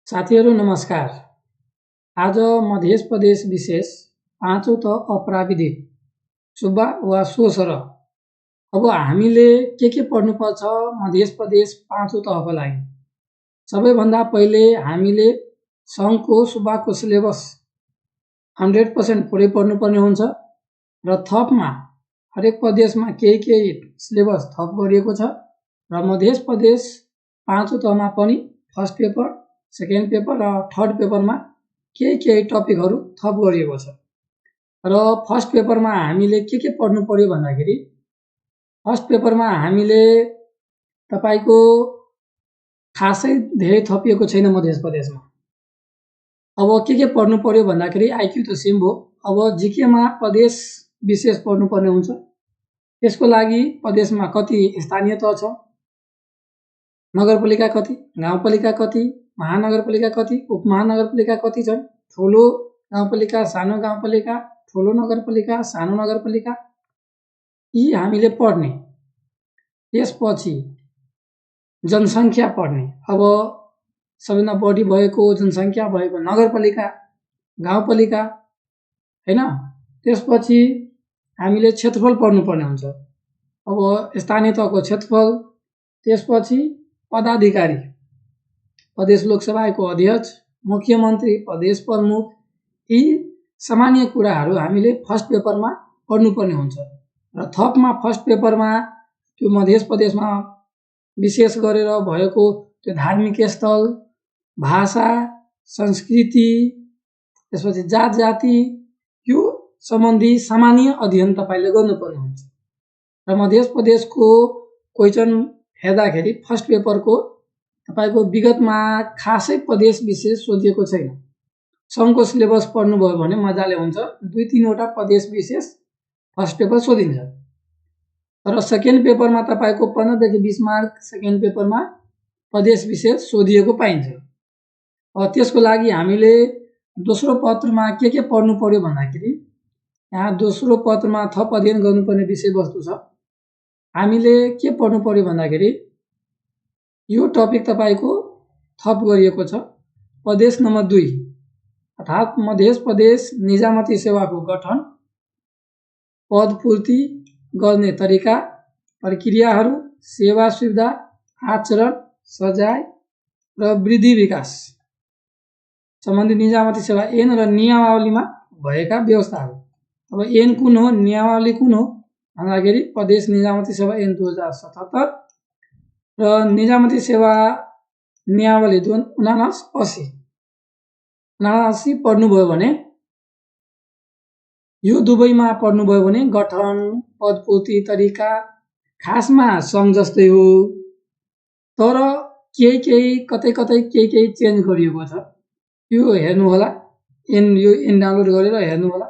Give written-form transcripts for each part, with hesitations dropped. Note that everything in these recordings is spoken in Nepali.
साथीहरू नमस्कार। आज मध्य प्रदेश विशेष पाँचौं त अप्राविधिक सुब्बा वा सोसर। अब हामीले के पढ्नुपर्छ मध्य प्रदेश पाँचौं तहको लागि। सबैभन्दा पहिले हामीले सङ्घको सुब्बाको सिलेबस 100% पुरै पढ्नुपर्ने हुन्छ र थपमा हरेक प्रदेशमा केही सिलेबस थप गरिएको छ र मध्य प्रदेश पाँचौं तहमा पनि फर्स्ट पेपर, सेकेन्ड पेपर र थर्ड पेपरमा केही टपिकहरू थप गरिएको छ। र फर्स्ट पेपरमा हामीले के पढ्नु पर्यो भन्दाखेरि फर्स्ट पेपरमा हामीले तपाईको खासै धेरै थपिएको छैन मध्य प्रदेशमा। अब के पढ्नु पर्यो भन्दाखेरि आइक्यू त सेम हो। अब जीकेमा प्रदेश विशेष पढ्नुपर्ने हुन्छ। त्यसको लागि प्रदेशमा कति स्थानीय तह छ, नगरपालिका कति, गाउँपालिका कति, महानगरपालिका कति, उपमहानगरपालिका कति छन्, ठुलो गाउँपालिका, सानो गाउँपालिका, ठुलो नगरपालिका, सानो नगरपालिका, यी हामीले पढ्ने। त्यसपछि जनसङ्ख्या पढ्ने। अब सबैभन्दा बढी भएको जनसङ्ख्या भएको नगरपालिका, गाउँपालिका हैन। त्यसपछि हामीले क्षेत्रफल पढ्नुपर्ने हुन्छ। अब स्थानीय तहको क्षेत्रफल, त्यसपछि पदाधिकारी, प्रदेश लोकसभा आयोगको अध्यक्ष, मुख्यमन्त्री, प्रदेश प्रमुख, यी सामान्य कुराहरू हामीले फर्स्ट पेपरमा पढ्नुपर्ने हुन्छ। र थपमा फर्स्ट पेपरमा त्यो मध्य प्रदेशमा विशेष गरेर भएको त्यो धार्मिक स्थल, भाषा, संस्कृति, त्यसपछि जात जाति, यो सम्बन्धी सामान्य अध्ययन तपाईले गर्नुपर्ने हुन्छ। र मध्य प्रदेशको क्वेशन हेर्दाखेरि फर्स्ट पेपरको तपाईको विगतमा खासै प्रदेश विशेष सोधिएको छैन। सङ्घको सिलेबस पढ्नुभयो भने मजाले हुन्छ। 2-3 वटा प्रदेश विशेष फर्स्ट पेपर सोधिन्छ। र सेकेन्ड पेपरमा तपाईको 15 देखि 20 मार्क सेकेन्ड पेपरमा प्रदेश विशेष सोधिएको पाइन्छ। त्यसको लागि हामीले दोस्रो पत्रमा के पढ्नु पर्यो भन्दाखेरि यहाँ दोस्रो पत्रमा थप अध्ययन गर्नुपर्ने विषयवस्तु छ। हामीले के पढ्नु पर्यो भन्दाखेरि यो टपिक तपाईको थप गरिएको छ। प्रदेश नम्बर 2 अर्थात् मध्य प्रदेश निजामती सेवाको गठन, पद पूर्ति गर्ने तरिका, प्रक्रियाहरू, सेवा सुविधा, आचरण, सजाय र वृद्धि विकास सम्बन्धी निजामती सेवा ऐन र नियमावलीमा भएका व्यवस्थाहरू। अब ऐन कुन हो, नियमावली कुन हो भन्दाखेरि प्रदेश निजामती सेवा ऐन 2077 र निजामती सेवा नियमावली 7980 पढ्नुभयो भने, यो दुवैमा पढ्नुभयो भने गठन, पदपूर्ति तरिका खासमा सङ्घ जस्तै हो, तर केही कतै केही चेन्ज गरिएको छ। यो हेर्नु होला, यो ऐन डाउनलोड गरेर हेर्नु होला।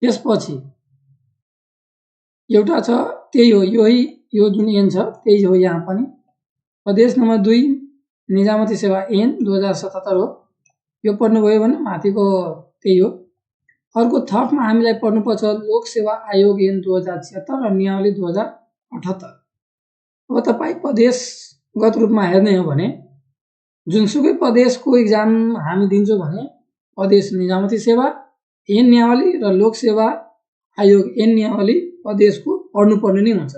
त्यसपछि एउटा छ, त्यही हो, यो जुन ऐन छ त्यही हो यहाँ पनि। प्रदेश नम्बर 2 निजामती सेवा ऐन 2077 हो। यो पढ्नुभयो भने माथिको त्यही हो। अर्को थपमा हामीलाई पढ्नुपर्छ लोक सेवा आयोग ऐन 2076 र नियमावली 2078। अब तपाईँ प्रदेशगत रूपमा हेर्ने हो भने जुनसुकै प्रदेशको इक्जाम हामी दिन्छौँ भने प्रदेश निजामती सेवा ऐन नियमावली र लोक सेवा आयोग ऐन नियमावली प्रदेशको पढ्नुपर्ने नै हुन्छ।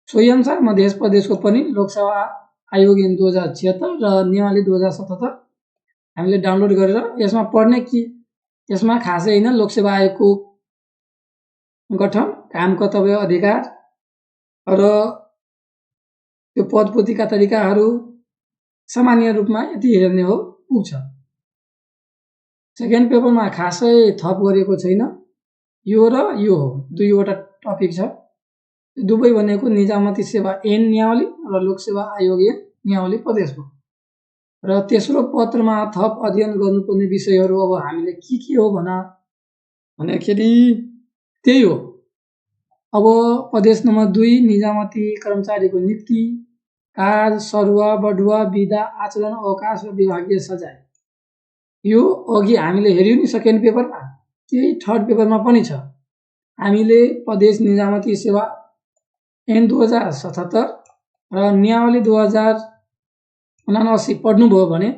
सोही अनुसार मध्य प्रदेशको पनि लोकसेवा आयोग ऐन 2076 र नियमावली 2077 हामीले डाउनलोड गरेर यसमा पढ्ने कि यसमा खासै हैन। लोकसेवा आयोगको गठन, काम, कर्तव्य, अधिकार र त्यो पदपूर्तिका तरिकाहरू सामान्य रूपमा यति हेर्ने हो, पुग्छ। सेकेन्ड पेपरमा खासै थप गरेको छैन। यो र यो हो, 2 वटा टपिक छ। दुवै भनेको निजामती सेवा ऐन नियमावली र लोकसेवा आयोग ऐन नियमावली प्रदेशको। र तेस्रो पत्रमा थप अध्ययन गर्नुपर्ने विषयहरू अब हामीले के हो भन्दाखेरि त्यही हो। अब प्रदेश नम्बर 2 निजामती कर्मचारीको नियुक्ति, कार्य, सरुवा, बढुवा, बिदा, आचरण, अवकाश र विभागीय सजाय। यो अघि हामीले हेर्यौं नि सेकेन्ड पेपरमा, त्यही थर्ड पेपरमा पनि छ। हामीले प्रदेश निजामती सेवा ऐन 2077 र नियमावली 2079 पढ्नुभयो भने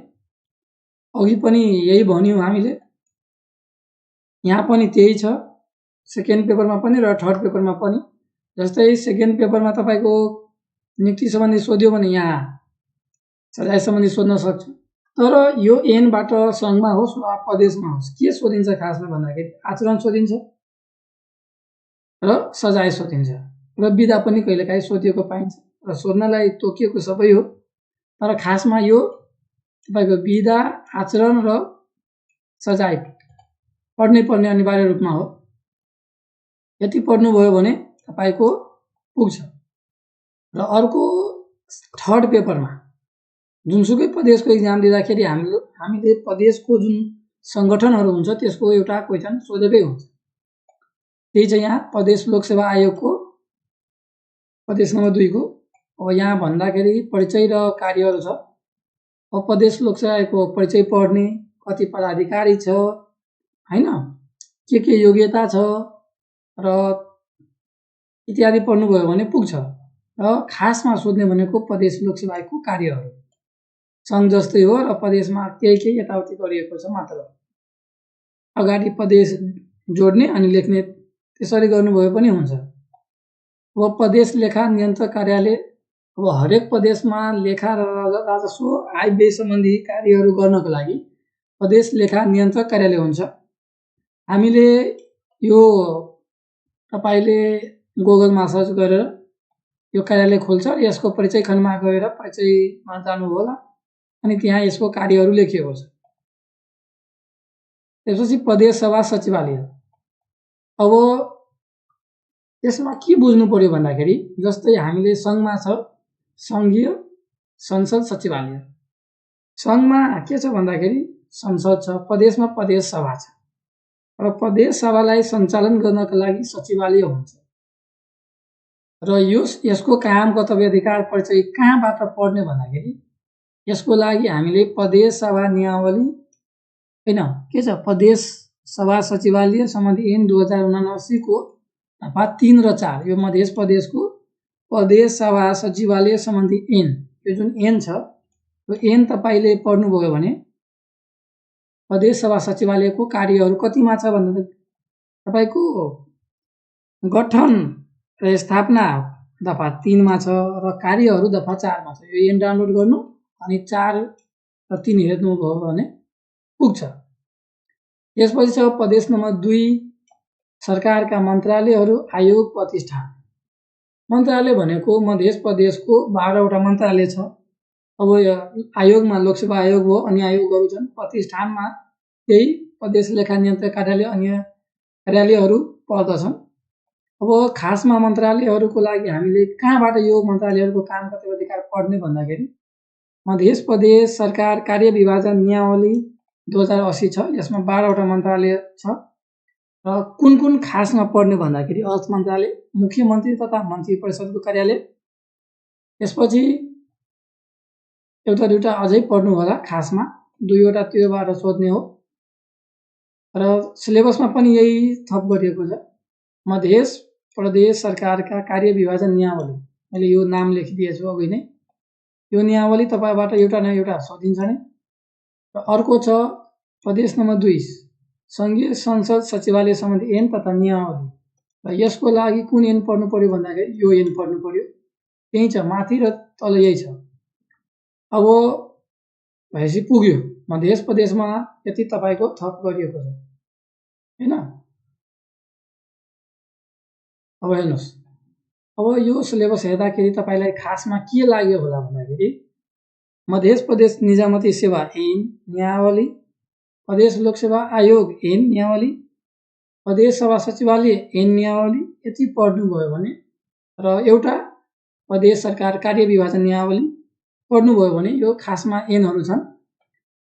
अघि पनि यही भन्यौँ हामीले, यहाँ पनि त्यही छ, सेकेन्ड पेपरमा पनि र थर्ड पेपरमा पनि। जस्तै सेकेन्ड पेपरमा तपाईँको नियुक्ति सम्बन्धी सोध्यो भने यहाँ सजाय सम्बन्धी सोध्न सक्छ। तर यो एनबाट सङ्घमा होस् वा प्रदेशमा होस् के सोधिन्छ खासमा भन्दाखेरि आचरण सोधिन्छ र सजाय सोधिन्छ र विधा पनि कहिलेकाहीँ सोधिएको पाइन्छ र सोध्नलाई तोकिएको सबै हो। तर खासमा यो तपाईँको विधा, आचरण र सजाय पढ्नै पर्ने अनिवार्य रूपमा हो। यति पढ्नुभयो भने तपाईँको पुग्छ। र अर्को थर्ड पेपरमा जुनसुकै प्रदेशको इक्जाम दिँदाखेरि हामीले प्रदेशको जुन सङ्गठनहरू हुन्छ त्यसको एउटा क्वेसन सोधेकै हुन्छ। त्यही छ यहाँ प्रदेश लोकसेवा आयोगको प्रदेश नम्बर 2 को। अब यहाँ भन्दाखेरि परिचय र कार्यहरू छ। अब प्रदेश लोकसेवा आयोगको परिचय पढ्ने, कति पदाधिकारी छ हैन, के योग्यता छ र इत्यादि पढ्नुभयो भने पुग्छ। र खासमा सोध्ने भनेको प्रदेश लोकसेवा आयोगको कार्यहरू सङ्घ जस्तै हो र प्रदेशमा केही यताउति गरिएको छ मात्र। अगाडि प्रदेश जोड्ने अनि लेख्ने त्यसरी गर्नुभयो पनि हुन्छ। अब प्रदेश लेखा नियन्त्रक कार्यालय, अब हरेक प्रदेशमा लेखा र राजस्व आय व्यय सम्बन्धी कार्यहरू गर्नको लागि प्रदेश लेखा नियन्त्रक कार्यालय हुन्छ। हामीले यो तपाईले गुगलमा सर्च गरेर यो कार्यालय खोल्छ र यसको परिचय खण्डमा गएर परिचयमा जानु होला अनि त्यहाँ यसको कार्यहरू लेखिएको छ। त्यसपछि प्रदेश सभा सचिवालय। अब यसमा के बुझ्नु पर्यो भन्दाखेरि जस्तै हामीले सङ्घमा छ सङ्घीय संसद सचिवालय। सङ्घमा के छ भन्दाखेरि संसद छ, प्रदेशमा प्रदेश सभा छ र प्रदेश सभालाई सञ्चालन गर्नका लागि सचिवालय हुन्छ। र यसको काम, कर्तव्य, अधिकार, परिचय कहाँबाट पढ्ने भन्दाखेरि यसको लागि हामीले प्रदेश सभा नियमावली हैन के छ प्रदेश सभा सचिवालय सम्बन्धी ऐन 2079 को दफा 3 र 4 यो मध्य प्रदेशको प्रदेश सभा सचिवालय सम्बन्धी ऐन, यो जुन ऐन छ यो ऐन तपाईले पढ्नुभयो भने प्रदेश सभा सचिवालयको कार्यहरू कतिमा छ भन्दा तपाईको गठन र स्थापना दफा 3 मा छ र कार्यहरू दफा 4 मा छ। यो ऐन डाउनलोड गर्नु अनि 4 र 3 हेर्नुभयो भने पुग्छ। यसपछि छ प्रदेश नम्बर 2 सरकारका मन्त्रालयहरू, आयोग, प्रतिष्ठान। मन्त्रालय भनेको मध्य प्रदेशको 12 वटा मन्त्रालय छ। अब आयोगमा लोकसेवा आयोग हो, अन्य आयोगहरू छन्। प्रतिष्ठानमा त्यही प्रदेश लेखा नियन्त्रक कार्यालय, अन्य कार्यालयहरू पर्दछन्। अब खासमा मन्त्रालयहरूको लागि हामीले कहाँबाट यो मन्त्रालयहरूको काम, कर्तव्य, अधिकार पढ्ने भन्दाखेरि मध्य प्रदेश सरकार कार्य विभाजन नियमावली 2080 छ। यसमा 12 वटा मन्त्रालय छ र कुन खासमा पढ्ने भन्दाखेरि अर्थ मन्त्रालय, मुख्यमन्त्री तथा मन्त्री परिषदको कार्यालय। यसपछि एउटा दुईटा अझै पढ्नु होला खासमा, 2 वटा त्योबाट सोध्ने हो र सिलेबसमा पनि यही थप गरिएको छ। मध्य प्रदेश सरकारका कार्य विभाजन नियमावली, मैले यो नाम लेखिदिएछु अघि नै। यो नियमावली तपाईबाट एउटा न एउटा सोधिन्छ नै। र अर्को छ प्रदेश नम्बर 2 सङ्घीय संसद सचिवालय सम्बन्धी ऐन तथा नियमावली। र यसको लागि कुन ऐन पढ्नु पर्यो भन्दाखेरि यो ऐन पढ्नु पर्यो। त्यही छ, माथि र तल यही छ। अब भएपछि पुग्यो। मध्य प्रदेशमा यति तपाईको थप गरिएको छ हैन। अब हेर्नुस्, अब यो सिलेबस हेर्दाखेरि तपाईलाई खासमा के लाग्यो होला भन्दाखेरि मध्य प्रदेश निजामती सेवा ऐन नियमावली, प्रदेश लोकसेवा आयोग ऐन नियमावली, प्रदेश सभा सचिवालय ऐन नियमावली यति पढ्नुभयो भने र एउटा प्रदेश सरकार कार्य विभाजन नियमावली पढ्नुभयो भने यो खासमा ऐनहरू छन्।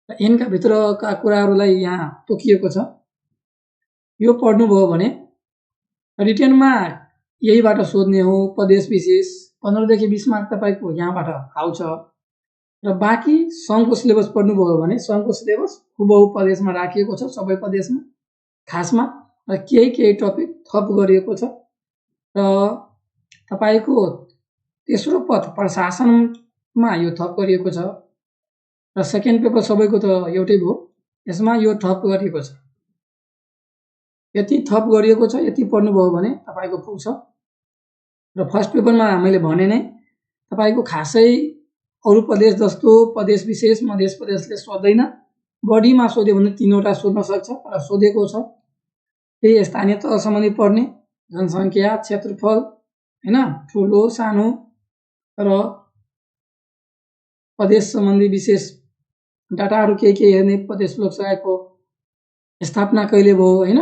र ऐनका भित्रका कुराहरूलाई यहाँ तोकिएको छ। यो पढ्नुभयो भने रिटेनमा यहीबाट सोध्ने हो। प्रदेश विशेष 15 देखि 20 मार्क तपाईको यहाँबाट आउँछ। र बाँकी सङ्घको सिलेबस पढ्नुभयो भने सङ्घको सिलेबस हुबहु प्रदेशमा राखिएको छ, सबै प्रदेशमा खासमा, र केही टपिक थप गरिएको छ। र तपाईको तेस्रो पद प्रशासनमा यो थप गरिएको छ। र सेकेन्ड पेपर सबैको त एउटै भयो। यसमा यो थप गरिएको छ, यति थप गरिएको छ, यति पढ्नुभयो भने तपाईको पुग्छ। र फर्स्ट पेपरमा मैले भने नै तपाईको खासै अरु प्रदेश जस्तो प्रदेश विशेष मध्य प्रदेशले सोध्दैन, बढीमा सोध्यो भने 3 वटा सोध्न सक्छ र सोधेको छ। त्यही स्थानीय तह सम्बन्धी पढ्ने, जनसंख्या, क्षेत्रफल हैन, ठुलो सानो र प्रदेश सम्बन्धी विशेष डाटाहरु के हेर्ने, प्रदेश लोकसभाको स्थापना कहिले भयो हैन,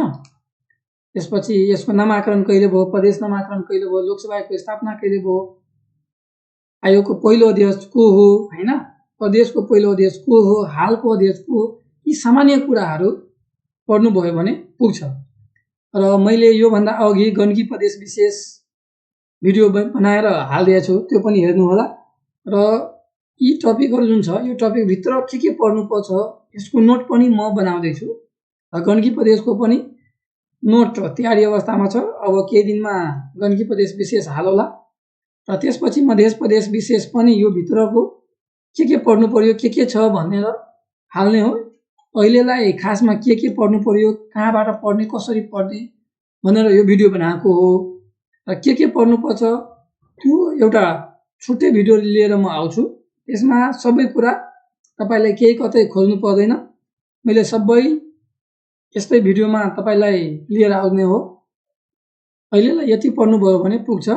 त्यसपछि यसको नामाकरण कहिले भयो, प्रदेश नामाकरण कहिले भयो, लोकसभाको स्थापना कहिले भयो, आयोगको पहिलो अध्यक्ष को हो हैन, प्रदेशको पहिलो अध्यक्ष को हो, हालको अध्यक्ष को हो, यी सामान्य कुराहरु पढ्नु भयो भने पुग्छ। र मैले यो भन्दा अघि गण्डकी प्रदेश विशेष भिडियो बनाएर हाल्दिएको छु, त्यो पनि हेर्नु होला। र यी टपिकहरु जुन छ, यो टपिक भित्र के पढ्नु पर्छ यसको नोट पनि म बनाउँदै छु। गण्डकी प्रदेशको पनि नोट तयारी अवस्थामा छ, अब केही दिनमा गण्डकी प्रदेश विशेष हालौला र त्यसपछि मध्य प्रदेश विशेष पनि यो भित्रको के पढ्नु पर्यो, के छ भनेर हाल्ने हो। अहिलेलाई खासमा के पढ्नु पर्यो, कहाँबाट पढ्ने, कसरी पढ्ने भनेर यो भिडियो बनाएको हो। र के पढ्नु पर्छ त्यो एउटा छुट्टै भिडियो लिएर म आउँछु। यसमा सबै कुरा तपाईलाई केही कतै खोल्नु पर्दैन, मैले सबै यस्तै भिडियोमा तपाईलाई लिएर आउने हो। अहिलेलाई यति पढ्नु भयो भने पुग्छ।